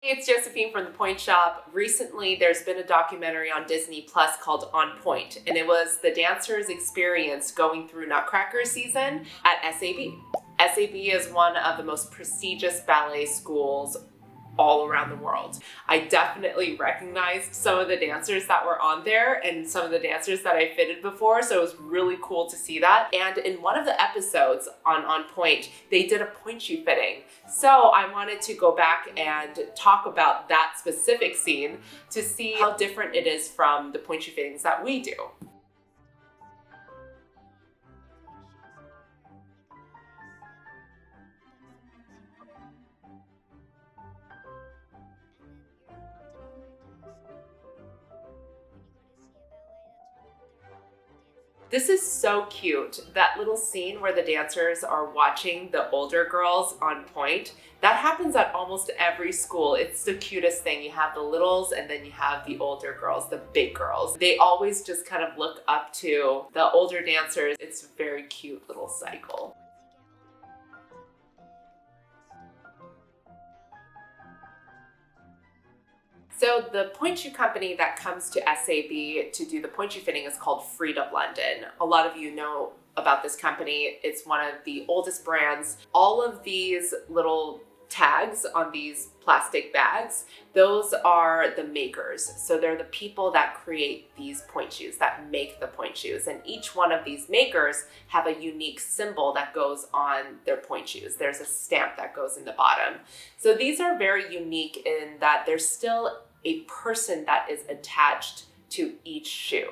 Hey, it's Josephine from the Pointe shop. Recently, there's been a documentary on Disney Plus called On Pointe, and it was the dancers' experience going through Nutcracker season at SAB. SAB is one of the most prestigious ballet schools all around the world. I definitely recognized some of the dancers that were on there and some of the dancers that I fitted before, so it was really cool to see that. And in one of the episodes on Pointe, they did a pointe shoe fitting. So I wanted to go back and talk about that specific scene to see how different it is from the pointe shoe fittings that we do. This is so cute. That little scene where the dancers are watching the older girls on Pointe, that happens at almost every school. It's the cutest thing. You have the littles and then you have the older girls, the big girls. They always just kind of look up to the older dancers. It's a very cute little cycle. So the point shoe company that comes to SAB to do the point shoe fitting is called Freedom London. A lot of you know about this company. It's one of the oldest brands. All of these little tags on these plastic bags, those are the makers. So they're the people that create these point shoes, that make the point shoes. And each one of these makers have a unique symbol that goes on their point shoes. There's a stamp that goes in the bottom. So these are very unique in that there's still a person that is attached to each shoe.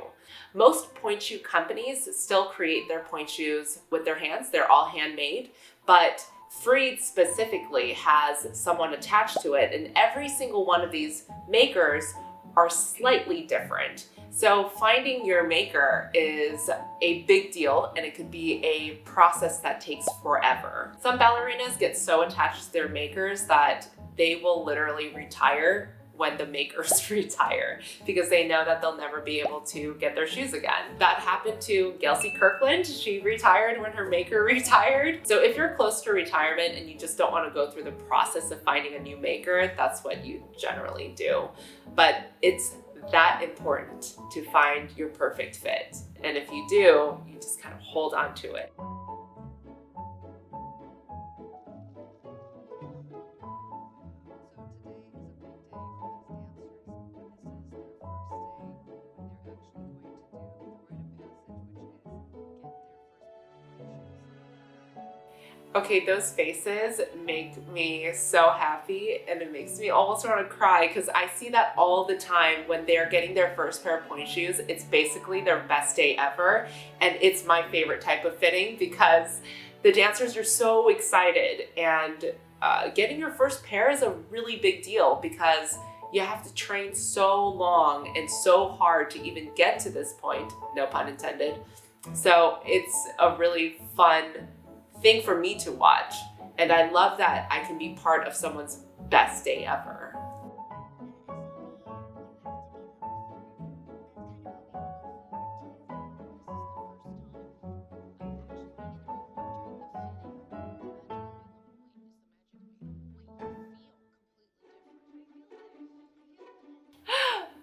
Most point shoe companies still create their point shoes with their hands. They're all handmade, but Freed specifically has someone attached to it, and every single one of these makers are slightly different. So finding your maker is a big deal, and it could be a process that takes forever. Some ballerinas get so attached to their makers that they will literally retire when the makers retire because they know that they'll never be able to get their shoes again. That happened to Gelsey Kirkland. She retired when her maker retired. So if you're close to retirement and you just don't want to go through the process of finding a new maker, that's what you generally do. But it's that important to find your perfect fit. And if you do, you just kind of hold on to it. Okay, those faces make me so happy and it makes me almost want to cry because I see that all the time when they're getting their first pair of point shoes. It's basically their best day ever, and it's my favorite type of fitting because the dancers are so excited, and getting your first pair is a really big deal because you have to train so long and so hard to even get to this point, no pun intended. So it's a really fun thing for me to watch. And I love that I can be part of someone's best day ever.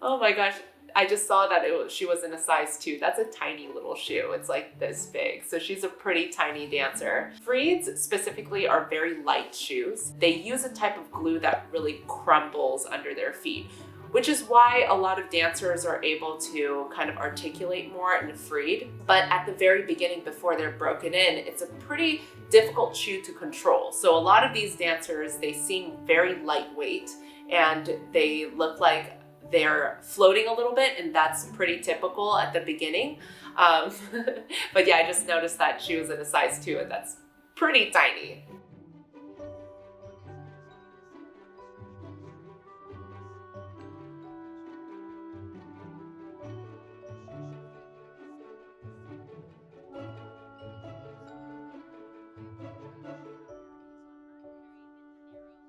Oh my gosh. I just saw that she was in a size 2. That's a tiny little shoe. It's like this big. So she's a pretty tiny dancer. Freeds specifically are very light shoes. They use a type of glue that really crumbles under their feet, which is why a lot of dancers are able to kind of articulate more in Freed. But at the very beginning, before they're broken in, it's a pretty difficult shoe to control. So a lot of these dancers, they seem very lightweight and they look like they're floating a little bit, and that's pretty typical at the beginning. But yeah, I just noticed that she was in a size 2, and that's pretty tiny.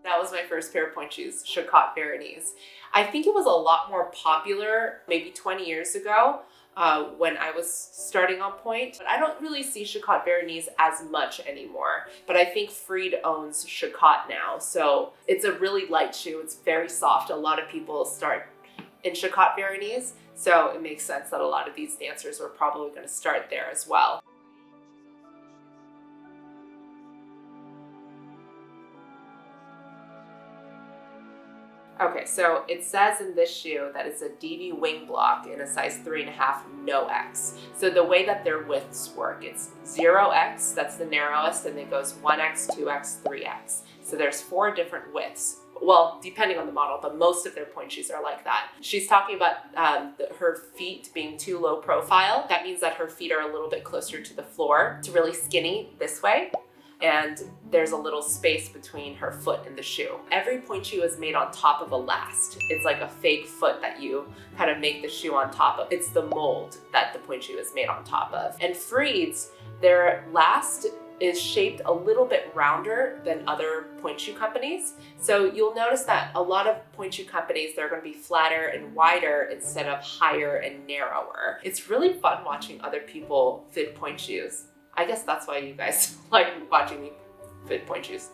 That was my first pair of point shoes, Chacot Veronese. I think it was a lot more popular maybe 20 years ago. when I was starting on Pointe. But I don't really see Chicotte Veronese as much anymore. But I think Freed owns Chicotte now. So it's a really light shoe. It's very soft. A lot of people start in Chicotte Veronese. So it makes sense that a lot of these dancers were probably going to start there as well. Okay, so it says in this shoe that it's a DV wing block in a size 3.5, no X. So the way that their widths work, it's 0X, that's the narrowest, and it goes 1X, 2X, 3X. So there's 4 different widths. Well, depending on the model, but most of their pointe shoes are like that. She's talking about her feet being too low profile. That means that her feet are a little bit closer to the floor. It's really skinny this way, and there's a little space between her foot and the shoe. Every pointe shoe is made on top of a last. It's like a fake foot that you kind of make the shoe on top of. It's the mold that the pointe shoe is made on top of. And Freed's, their last is shaped a little bit rounder than other pointe shoe companies. So you'll notice that a lot of pointe shoe companies, they're going to be flatter and wider instead of higher and narrower. It's really fun watching other people fit pointe shoes. I guess that's why you guys like watching me fit pointe shoes.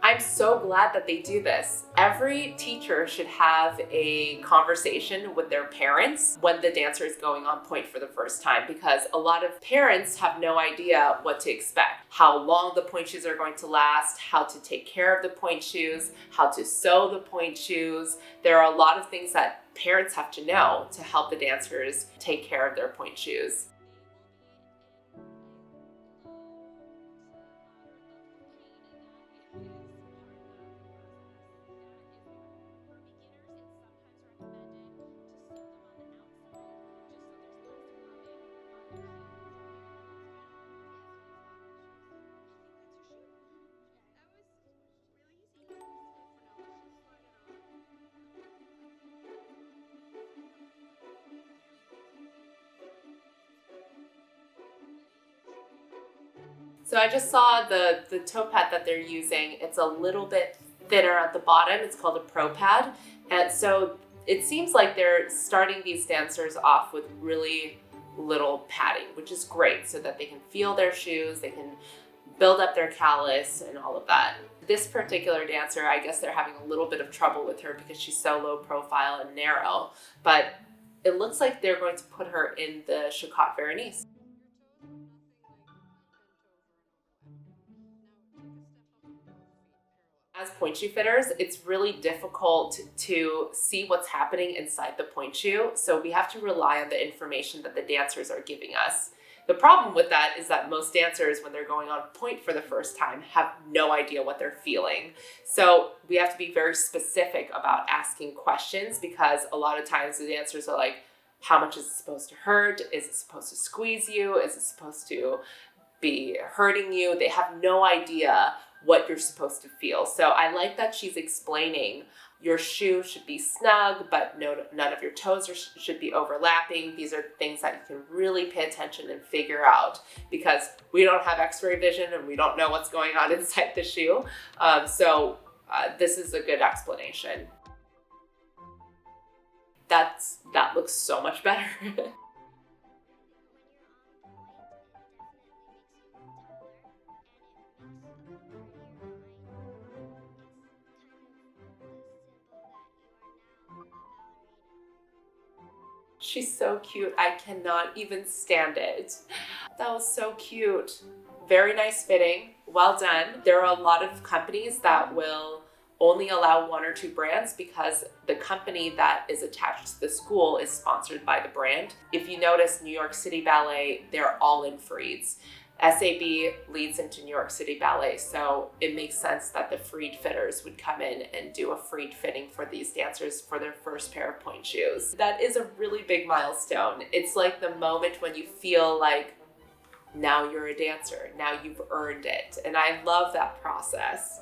I'm so glad that they do this. Every teacher should have a conversation with their parents when the dancer is going on pointe for the first time, because a lot of parents have no idea what to expect. How long the pointe shoes are going to last, how to take care of the pointe shoes, how to sew the pointe shoes. There are a lot of things that parents have to know to help the dancers take care of their pointe shoes. So I just saw the toe pad that they're using. It's a little bit thinner at the bottom. It's called a pro pad. And so it seems like they're starting these dancers off with really little padding, which is great so that they can feel their shoes, they can build up their callus and all of that. This particular dancer, I guess they're having a little bit of trouble with her because she's so low profile and narrow, but it looks like they're going to put her in the Chicotte Veronese. As pointe shoe fitters, it's really difficult to see what's happening inside the pointe shoe, so we have to rely on the information that the dancers are giving us. The problem with that is that most dancers, when they're going on pointe for the first time, have no idea what they're feeling. So we have to be very specific about asking questions, because a lot of times the dancers are like, how much is it supposed to hurt? Is it supposed to squeeze you? Is it supposed to be hurting you? They have no idea what you're supposed to feel. So I like that she's explaining your shoe should be snug, but none of your toes should be overlapping. These are things that you can really pay attention and figure out, because we don't have x-ray vision and we don't know what's going on inside the shoe. So this is a good explanation. That looks so much better. She's so cute. I cannot even stand it. That was so cute. Very nice fitting. Well done. There are a lot of companies that will only allow 1 or 2 brands because the company that is attached to the school is sponsored by the brand. If you notice, New York City Ballet, they're all in Freeds. SAB leads into New York City Ballet, so it makes sense that the Freed fitters would come in and do a Freed fitting for these dancers for their first pair of pointe shoes. That is a really big milestone. It's like the moment when you feel like, now you're a dancer, now you've earned it. And I love that process.